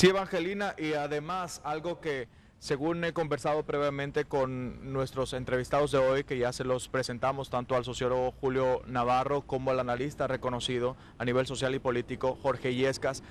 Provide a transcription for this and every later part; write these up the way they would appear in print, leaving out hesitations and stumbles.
Sí, Evangelina, y además algo que según he conversado previamente con nuestros entrevistados de hoy, que ya se los presentamos tanto al sociólogo Julio Navarro como al analista reconocido a nivel social y político Jorge Illescas,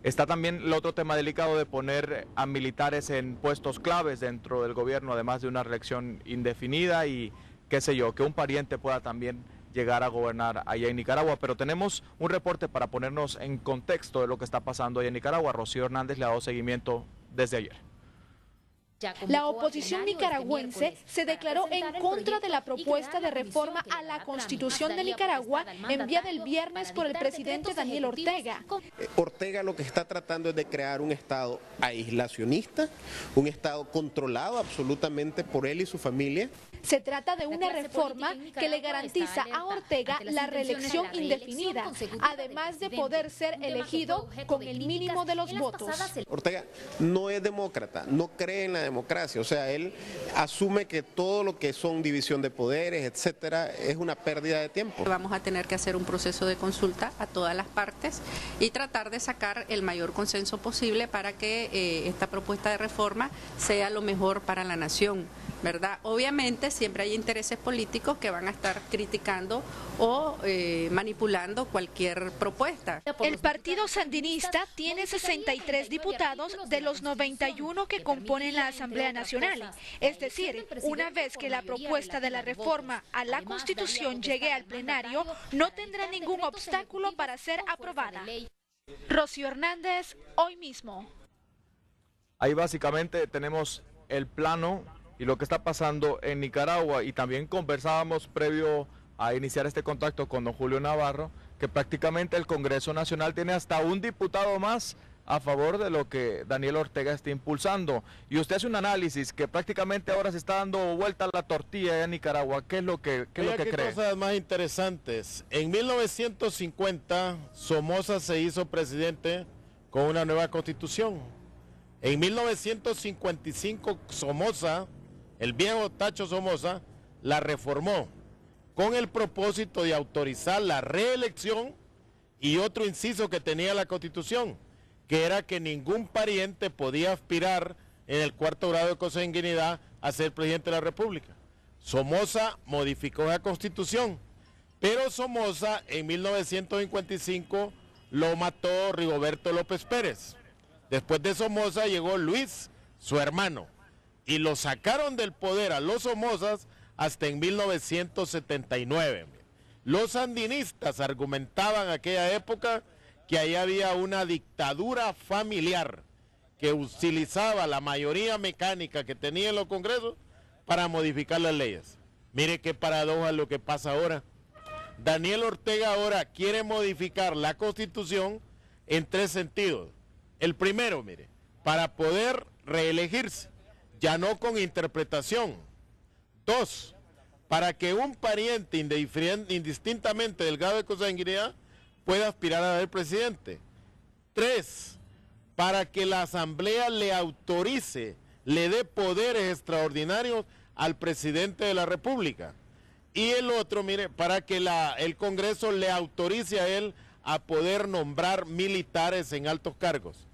está también el otro tema delicado de poner a militares en puestos claves dentro del gobierno, además de una reelección indefinida y qué sé yo, que un pariente pueda también llegar a gobernar allá en Nicaragua. Pero tenemos un reporte para ponernos en contexto de lo que está pasando allá en Nicaragua. Rocío Hernández le ha dado seguimiento desde ayer. La oposición nicaragüense se declaró en contra de la propuesta de reforma a la Constitución de Nicaragua enviada el viernes por el presidente Daniel Ortega. Ortega lo que está tratando es de crear un Estado aislacionista, un Estado controlado absolutamente por él y su familia. Se trata de una reforma que le garantiza a Ortega la reelección indefinida, además de poder ser elegido con el mínimo de los votos. Ortega no es demócrata, no cree en la democracia, o sea, él asume que todo lo que son división de poderes, etcétera, es una pérdida de tiempo. Vamos a tener que hacer un proceso de consulta a todas las partes y tratar de sacar el mayor consenso posible para que esta propuesta de reforma sea lo mejor para la nación, ¿verdad? Obviamente siempre hay intereses políticos que van a estar criticando o manipulando cualquier propuesta. El partido sandinista tiene 63 diputados de los 91 que componen la Asamblea Nacional. Es decir, una vez que la propuesta de la reforma a la Constitución llegue al plenario, no tendrá ningún obstáculo para ser aprobada. Rocío Hernández, Hoy Mismo. Ahí básicamente tenemos el plano y lo que está pasando en Nicaragua, y también conversábamos previo a iniciar este contacto con don Julio Navarro, que prácticamente el Congreso Nacional tiene hasta un diputado más a favor de lo que Daniel Ortega está impulsando. Y usted hace un análisis que prácticamente ahora se está dando vuelta a la tortilla en Nicaragua. ¿Qué es lo que cree? ¿Qué cosas más interesantes? En 1950 Somoza se hizo presidente con una nueva constitución. En 1955 Somoza, el viejo Tacho Somoza, la reformó con el propósito de autorizar la reelección y otro inciso que tenía la Constitución, que era que ningún pariente podía aspirar en el cuarto grado de consanguinidad a ser presidente de la República. Somoza modificó la Constitución, pero Somoza en 1955 lo mató Rigoberto López Pérez. Después de Somoza llegó Luis, su hermano, y lo sacaron del poder a los Somozas hasta en 1979. Los sandinistas argumentaban en aquella época que ahí había una dictadura familiar que utilizaba la mayoría mecánica que tenía en los congresos para modificar las leyes. Mire qué paradoja lo que pasa ahora. Daniel Ortega ahora quiere modificar la Constitución en tres sentidos. El primero, mire, para poder reelegirse, ya no con interpretación. Dos, para que un pariente indistintamente del grado de consanguinidad pueda aspirar a ser presidente. Tres, para que la Asamblea le autorice, le dé poderes extraordinarios al presidente de la República. Y el otro, mire, para que el Congreso le autorice a él a poder nombrar militares en altos cargos.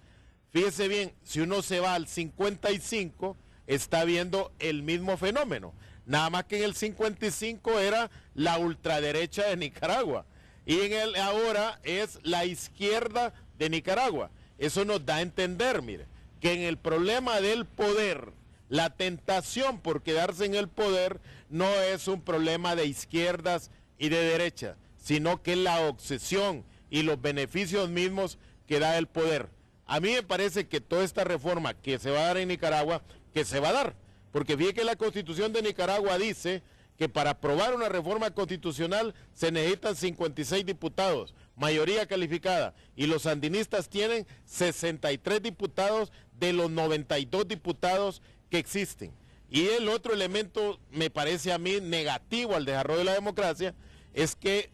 Fíjese bien, si uno se va al 55, está viendo el mismo fenómeno. Nada más que en el 55 era la ultraderecha de Nicaragua y ahora es la izquierda de Nicaragua. Eso nos da a entender, mire, que en el problema del poder, la tentación por quedarse en el poder no es un problema de izquierdas y de derecha, sino que es la obsesión y los beneficios mismos que da el poder. A mí me parece que toda esta reforma que se va a dar en Nicaragua, que se va a dar, porque fíjate que la Constitución de Nicaragua dice que para aprobar una reforma constitucional se necesitan 56 diputados, mayoría calificada, y los sandinistas tienen 63 diputados de los 92 diputados que existen. Y el otro elemento, me parece a mí negativo al desarrollo de la democracia, es que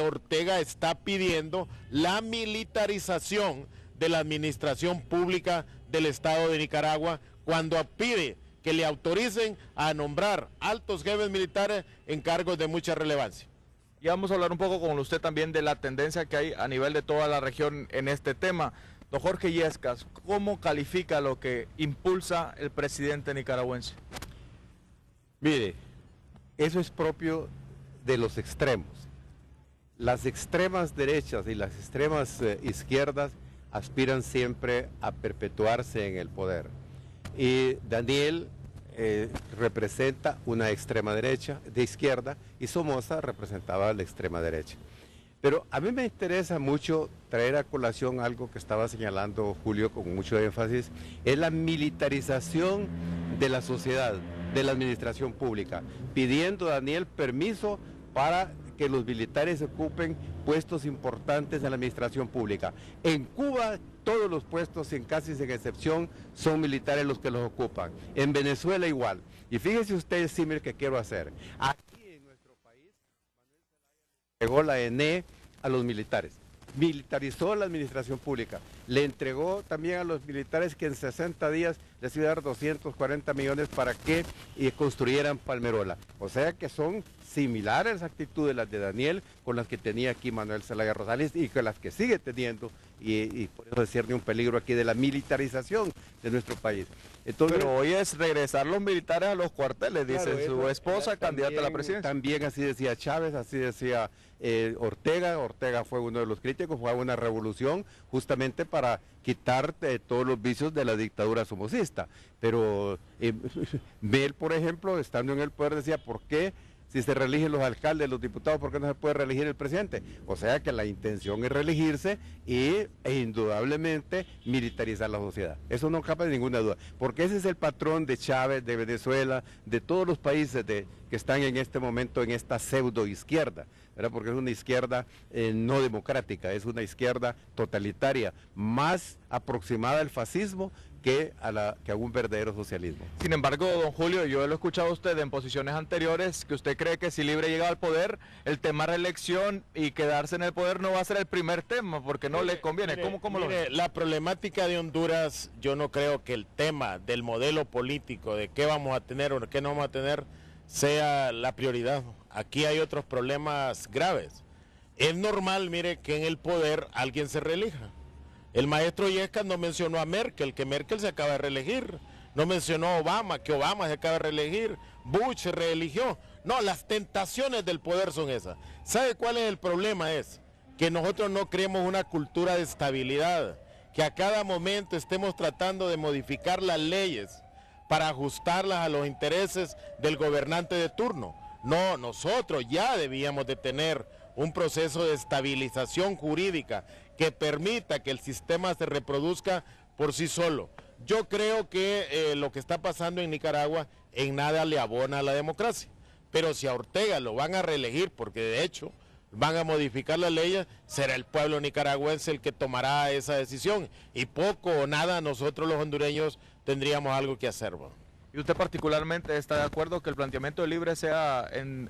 Ortega está pidiendo la militarización de la administración pública del Estado de Nicaragua cuando pide que le autoricen a nombrar altos jefes militares en cargos de mucha relevancia. Y vamos a hablar un poco con usted también de la tendencia que hay a nivel de toda la región en este tema. Don Jorge Illescas, ¿cómo califica lo que impulsa el presidente nicaragüense? Mire, eso es propio de los extremos. Las extremas derechas y las extremas izquierdas aspiran siempre a perpetuarse en el poder. Y Daniel representa una extrema derecha de izquierda y Somoza representaba la extrema derecha. Pero a mí me interesa mucho traer a colación algo que estaba señalando Julio con mucho énfasis, es la militarización de la sociedad, de la administración pública, pidiendo a Daniel permiso para que los militares ocupen puestos importantes en la administración pública. En Cuba todos los puestos, casi sin excepción, son militares los que los ocupan. En Venezuela igual. Y fíjese usted el símil que quiero hacer. Aquí en nuestro país, entregó la ENE a los militares, militarizó la administración pública, le entregó también a los militares que en 60 días les iba a dar 240 millones para que construyeran Palmerola. O sea que son similares las actitudes las de Daniel con las que tenía aquí Manuel Zelaya Rosales y con las que sigue teniendo, y por eso discierne un peligro aquí de la militarización de nuestro país. Entonces, pero hoy es regresar los militares a los cuarteles, dice claro, su esposa, candidata a la presidencia. También así decía Chávez, así decía Ortega. Ortega fue uno de los críticos, fue una revolución justamente para quitar todos los vicios de la dictadura somocista. Pero Mel, por ejemplo, estando en el poder, decía, ¿por qué? Si se reeligen los alcaldes, los diputados, ¿por qué no se puede reelegir el presidente? O sea que la intención es reelegirse e indudablemente militarizar la sociedad. Eso no cabe de ninguna duda, porque ese es el patrón de Chávez, de Venezuela, de todos los países que están en este momento en esta pseudo izquierda, ¿verdad? Porque es una izquierda no democrática, es una izquierda totalitaria, más aproximada al fascismo que a un verdadero socialismo. Sin embargo, don Julio, yo lo he escuchado a usted en posiciones anteriores, que usted cree que si Libre llega al poder, el tema reelección y quedarse en el poder no va a ser el primer tema, porque no le conviene. ¿Cómo lo ve? La problemática de Honduras, yo no creo que el tema del modelo político, de qué vamos a tener o qué no vamos a tener, sea la prioridad. Aquí hay otros problemas graves. Es normal, mire, que en el poder alguien se reelija. El maestro Illescas no mencionó a Merkel, que Merkel se acaba de reelegir. No mencionó a Obama, que Obama se acaba de reelegir. Bush se reeligió. No, las tentaciones del poder son esas. ¿Sabe cuál es el problema? Es que nosotros no creemos una cultura de estabilidad, que a cada momento estemos tratando de modificar las leyes para ajustarlas a los intereses del gobernante de turno. No, nosotros ya debíamos de tener un proceso de estabilización jurídica que permita que el sistema se reproduzca por sí solo. Yo creo que lo que está pasando en Nicaragua en nada le abona a la democracia, pero si a Ortega lo van a reelegir, porque de hecho van a modificar las leyes, será el pueblo nicaragüense el que tomará esa decisión, y poco o nada nosotros los hondureños tendríamos algo que hacer. ¿Y usted particularmente está de acuerdo que el planteamiento de Libre sea,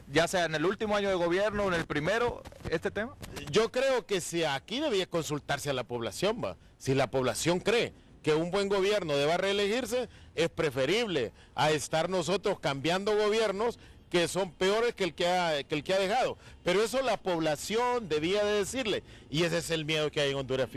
ya sea en el último año de gobierno o en el primero, este tema? Yo creo que si aquí debía consultarse a la población, si la población cree que un buen gobierno deba reelegirse, es preferible a estar nosotros cambiando gobiernos que son peores que el que ha dejado. Pero eso la población debía de decirle, y ese es el miedo que hay en Honduras.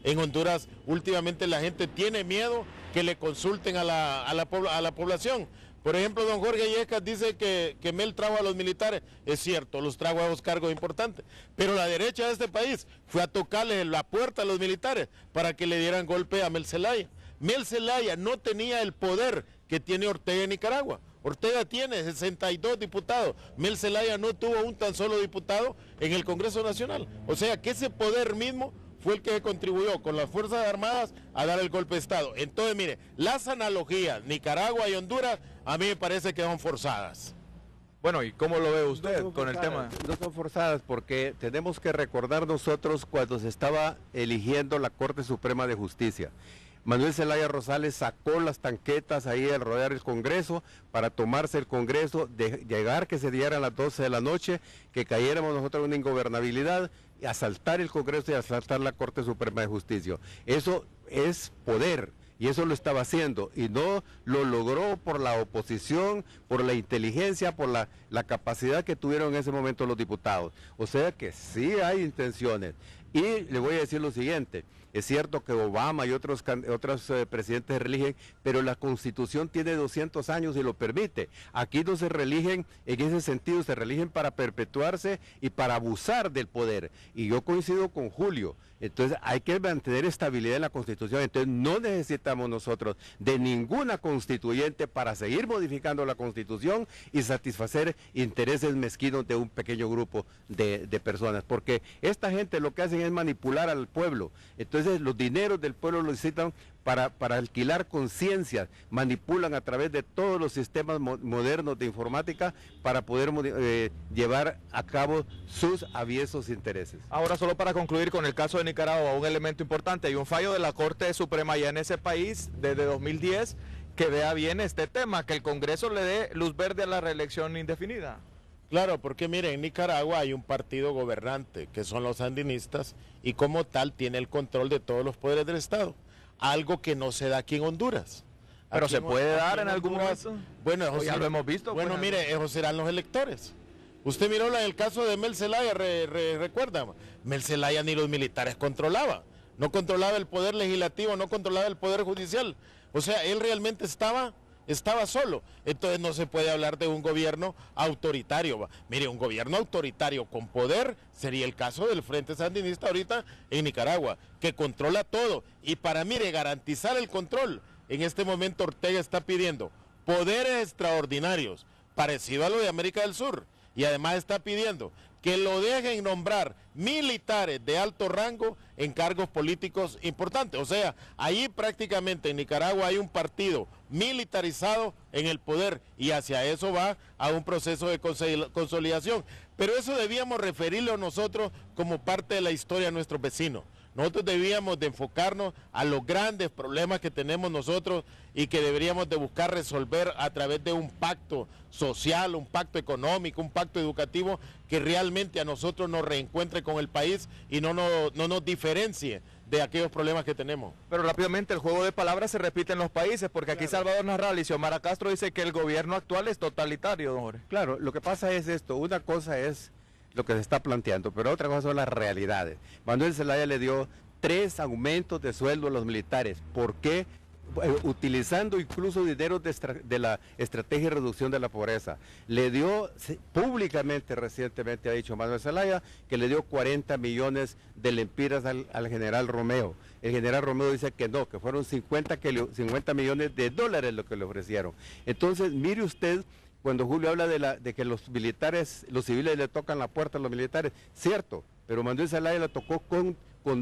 En Honduras últimamente la gente tiene miedo que le consulten a la población. Por ejemplo, don Jorge Illescas dice que Mel trajo a los militares. Es cierto, los trajo a los cargos importantes, pero la derecha de este país fue a tocarle la puerta a los militares para que le dieran golpe a Mel Zelaya. Mel Zelaya no tenía el poder que tiene Ortega en Nicaragua. Ortega tiene 62 diputados, Mel Zelaya no tuvo un tan solo diputado en el Congreso Nacional. O sea que ese poder mismo fue el que contribuyó con las Fuerzas Armadas a dar el golpe de Estado. Entonces, mire, las analogías Nicaragua y Honduras a mí me parece que son forzadas. Bueno, ¿y cómo lo ve usted con el tema? No son forzadas porque tenemos que recordar nosotros cuando se estaba eligiendo la Corte Suprema de Justicia. Manuel Zelaya Rosales sacó las tanquetas ahí al rodear el Congreso para tomarse el Congreso, de llegar que se diera a las 12 de la noche, que cayéramos nosotros en una ingobernabilidad, y asaltar el Congreso y asaltar la Corte Suprema de Justicia. Eso es poder. Y eso lo estaba haciendo, y no lo logró por la oposición, por la inteligencia, por la capacidad que tuvieron en ese momento los diputados. O sea que sí hay intenciones. Y le voy a decir lo siguiente, Es cierto que Obama y otros presidentes se reeligen, pero la Constitución tiene 200 años y lo permite. Aquí no se reeligen en ese sentido, se reeligen para perpetuarse y para abusar del poder. Y yo coincido con Julio. Entonces hay que mantener estabilidad en la Constitución. Entonces no necesitamos nosotros de ninguna constituyente para seguir modificando la Constitución y satisfacer intereses mezquinos de un pequeño grupo de personas. Porque esta gente lo que hacen es manipular al pueblo. Entonces los dineros del pueblo los necesitan para alquilar conciencias, manipulan a través de todos los sistemas modernos de informática para poder llevar a cabo sus aviesos intereses. Ahora, solo para concluir con el caso de Nicaragua, un elemento importante, hay un fallo de la Corte Suprema ya en ese país desde 2010 que vea bien este tema, que el Congreso le dé luz verde a la reelección indefinida. Claro, porque mire, en Nicaragua hay un partido gobernante, que son los sandinistas, y como tal tiene el control de todos los poderes del Estado. Algo que no se da aquí en Honduras. Pero aquí se puede dar en algún Honduras, momento. Bueno, eso ya lo hemos visto. Bueno, pues, mire, esos serán los electores. Usted miró el caso de Mel Zelaya, recuerda, Mel Zelaya ni los militares controlaba. No controlaba el poder legislativo, no controlaba el poder judicial. O sea, él realmente estaba solo. Entonces no se puede hablar de un gobierno autoritario. Mire, un gobierno autoritario con poder sería el caso del Frente Sandinista ahorita en Nicaragua, que controla todo. Y para, mire, garantizar el control, en este momento Ortega está pidiendo poderes extraordinarios, parecido a lo de América del Sur, y además está pidiendo que lo dejen nombrar militares de alto rango en cargos políticos importantes. O sea, ahí prácticamente en Nicaragua hay un partido militarizado en el poder y hacia eso va a un proceso de consolidación. Pero eso debíamos referirlo nosotros como parte de la historia de nuestros vecinos. Nosotros debíamos de enfocarnos a los grandes problemas que tenemos nosotros y que deberíamos de buscar resolver a través de un pacto social, un pacto económico, un pacto educativo que realmente a nosotros nos reencuentre con el país y no nos diferencie de aquellos problemas que tenemos. Pero rápidamente el juego de palabras se repite en los países, porque aquí Salvador Narral y Xiomara Castro dice que el gobierno actual es totalitario, don Jorge. Claro, lo que pasa es esto, una cosa es lo que se está planteando, pero otra cosa son las realidades. Manuel Zelaya le dio 3 aumentos de sueldo a los militares. ¿Por qué? Utilizando incluso dinero de la estrategia de reducción de la pobreza. Le dio públicamente, recientemente ha dicho Manuel Zelaya, que le dio 40 millones de lempiras al general Romeo. El general Romeo dice que no, que fueron 50 millones de dólares lo que le ofrecieron. Entonces, mire usted, cuando Julio habla de que los civiles le tocan la puerta a los militares, cierto, pero Manuel Zelaya le tocó con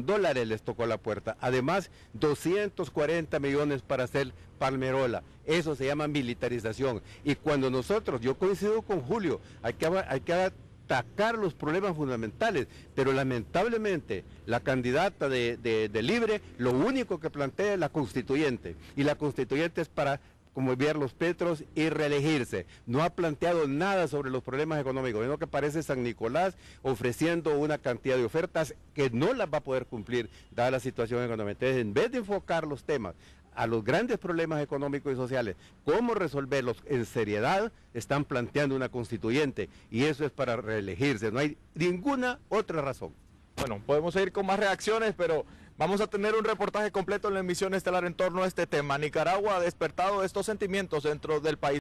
dólares, les tocó la puerta. Además, 240 millones para hacer Palmerola. Eso se llama militarización. Y cuando yo coincido con Julio, hay que atacar los problemas fundamentales, pero lamentablemente la candidata de Libre lo único que plantea es la constituyente, y la constituyente es para como enviar los petros y reelegirse. No ha planteado nada sobre los problemas económicos, es lo que parece San Nicolás ofreciendo una cantidad de ofertas que no las va a poder cumplir dada la situación económica. Entonces, en vez de enfocar los temas a los grandes problemas económicos y sociales, cómo resolverlos en seriedad, están planteando una constituyente, y eso es para reelegirse, no hay ninguna otra razón. Bueno, podemos seguir con más reacciones, pero vamos a tener un reportaje completo en la emisión estelar en torno a este tema. Nicaragua ha despertado estos sentimientos dentro del país.